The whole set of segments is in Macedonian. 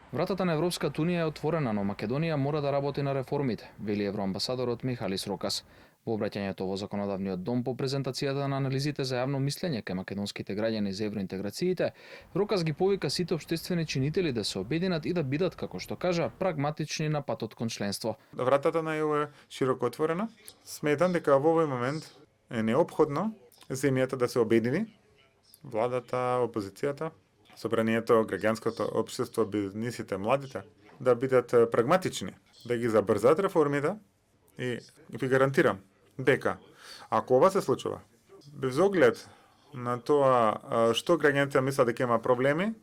Вратата на Европската унија е отворена, но Македонија мора да работи на реформите, вели евроамбасадорот Михалис Рокас. Во обраќањето во Законодавниот дом по презентацијата на анализите за јавно мислење кај македонските граѓани за евроинтеграциите, Рокас ги повика сите општествени чинители да се обединат и да бидат, како што кажа, прагматични на патот кон членство. Вратата на ЕУ е широко отворена. Сметам дека во овој момент е неопходно земјата да се обедини, владата, опозицијата, собранието, граѓанското општество, бизнисите, младите, да бидат прагматични, да ги забрзат реформите и ви гарантирам дека ако ова се случува, без оглед на тоа што граѓаните мислат дека има проблеми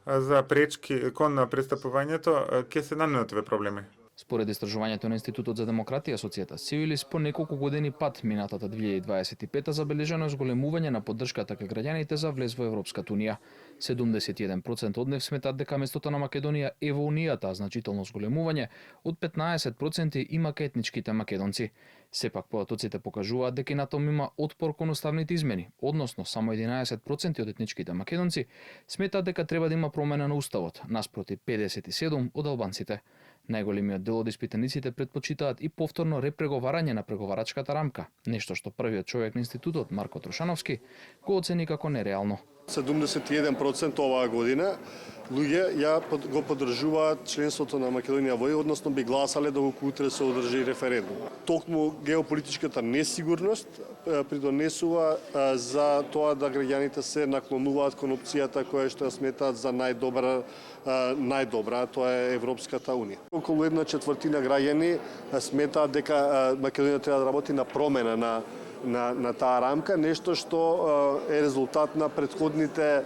за пречки кон пристапувањето, ќе се нанесат овие проблеми. Според истражувањето на Институтот за демократија Societas Civilis, по неколку години пат минатата 2025 забележано е зголемување на поддршката кај граѓаните за влез во Европската унија. 71% од нив сметат дека местото на Македонија е во унијата, а значително зголемување од 15% има кај етничките македонци. Сепак податоците покажуваат дека на том има отпор кон уставните измени, односно само 11% од етничките македонци сметаат дека треба да има промена на уставот, наспроти 57% од албанците. Најголемиот дел од испитаниците предпочитаат и повторно репреговарање на преговарачката рамка, нешто што првиот човек на институтот Марко Трошановски го оцени како нереално. 71% оваа година луѓе го поддржуваат членството на Македонија во ЕУ, односно би гласале доколку утре се одржи референдум. Токму геополитичката несигурност придонесува за тоа да граѓаните се наклонуваат кон опцијата која што сметаат за најдобра, тоа е Европската унија. Околу 1/4 граѓани сметаат дека Македонија треба да работи на промена на таа рамка, нешто што е резултат на претходните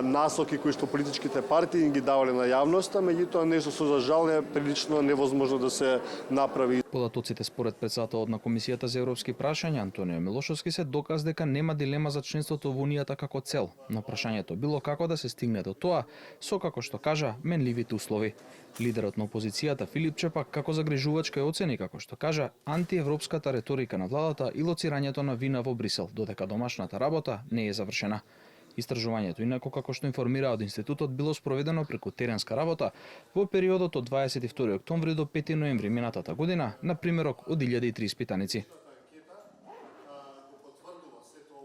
насоки кои што политичките партии ги давале на јавноста, меѓутоа нешто што за жал е прилично невозможно да се направи. Податоците според претседателот на Комисијата за европски прашања Антонио Милошовски се доказ дека нема дилема за членството во унијата како цел, но прашањето било како да се стигне до тоа со, како што кажа, менливите услови. Лидерот на опозицијата Филип Чепак како загрижувачка ја оцени, како што кажа, антиевропската реторика на владата и лоцирањето на вина во Брисел, додека домашната работа не е завршена. Истражувањето, инаку како што информира од институтот, било спроведено преку теренска работа во периодот од 22 октомври до 5 ноември минатата година, на примерок од 1003 испитаници.